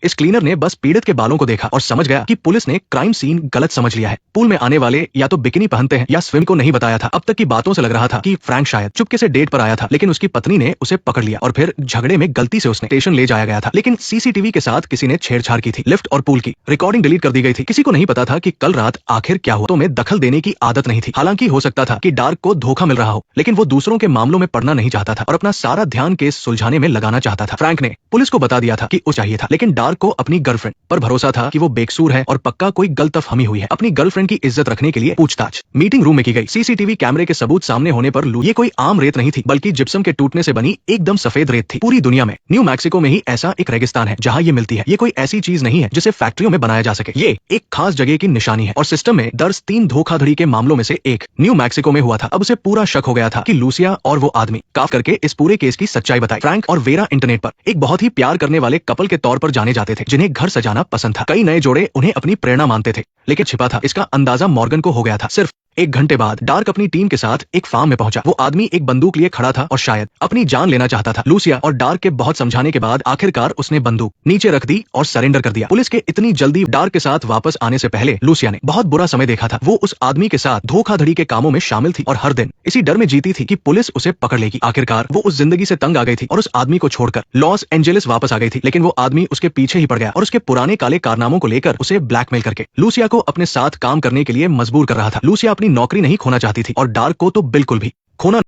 इस क्लीनर ने बस पीड़ित के बालों को देखा और समझ गया कि पुलिस ने क्राइम सीन गलत समझ लिया है। पूल में आने वाले या तो बिकिनी पहनते हैं या स्विम को नहीं बताया था। अब तक की बातों से लग रहा था कि फ्रैंक शायद चुपके से डेट पर आया था, लेकिन उसकी पत्नी ने उसे पकड़ लिया और फिर झगड़े में गलती से उसने स्टेशन ले जाया गया था। लेकिन सीसीटीवी के साथ किसी ने छेड़छाड़ की थी। लिफ्ट और पूल की रिकॉर्डिंग डिलीट कर दी गई थी। किसी को नहीं पता था कि कल रात आखिर क्या हुआ। तो में दखल देने की आदत नहीं थी। हालांकि हो सकता था कि डार्क को धोखा मिल रहा हो, लेकिन वो दूसरों के मामलों में पड़ना नहीं चाहता था और अपना सारा ध्यान केस सुलझाने में लगाना चाहता था। फ्रैंक ने पुलिस को बता दिया था कि उसे चाहिए था, लेकिन डार्क को अपनी गर्लफ्रेंड पर भरोसा था कि वो बेकसूर है और पक्का कोई गलतफहमी हुई है। अपनी गर्लफ्रेंड की इज्जत रखने के लिए पूछताछ मीटिंग रूम में की गई। सीसीटीवी कैमरे के सबूत सामने होने पर ये कोई आम रेत नहीं थी, बल्कि जिप्सम के टूटने से बनी एकदम सफेद रेत थी। पूरी दुनिया में न्यू मैक्सिको में ही ऐसा एक रेगिस्तान है जहां ये मिलती है। ये कोई ऐसी चीज नहीं है जिसे फैक्ट्रियों में बनाया जा सके। ये एक खास जगह की निशानी है और सिस्टम में दर्ज 3 धोखाधड़ी के मामलों में से एक न्यू मैक्सिको में हुआ था। अब उसे पूरा शक हो गया था कि लूसिया और वो आदमी काफ करके इस पूरे केस की सच्चाई बताई। फ्रैंक और वेरा इंटरनेट पर एक बहुत ही प्यार करने वाले कपल के तौर पर जाने जाते थे, जिन्हें घर सजाना पसंद था। कई नए जोड़े उन्हें अपनी प्रेरणा मानते थे, लेकिन छिपा था। इसका अंदाजा मॉर्गन को हो गया था। सिर्फ 1 घंटे बाद डार्क अपनी टीम के साथ एक फार्म में पहुंचा। वो आदमी एक बंदूक लिए खड़ा था और शायद अपनी जान लेना चाहता था। लूसिया और डार्क के बहुत समझाने के बाद आखिरकार उसने बंदूक नीचे रख दी और सरेंडर कर दिया। पुलिस के इतनी जल्दी डार्क के साथ वापस आने से पहले लूसिया ने बहुत बुरा समय देखा था। वो उस आदमी के साथ धोखाधड़ी के कामों में शामिल थी और हर दिन इसी डर में जीती थी कि पुलिस उसे पकड़ लेगी। आखिरकार वो उस जिंदगी से तंग आ गई थी और उस आदमी को छोड़कर लॉस एंजेलिस वापस आ गई थी, लेकिन वो आदमी उसके पीछे ही पड़ गया और उसके पुराने काले कारनामों को लेकर उसे ब्लैकमेल करके लूसिया को अपने साथ काम करने के लिए मजबूर कर रहा था। लूसिया अपनी नौकरी नहीं खोना चाहती थी और डार्क को तो बिल्कुल भी खोना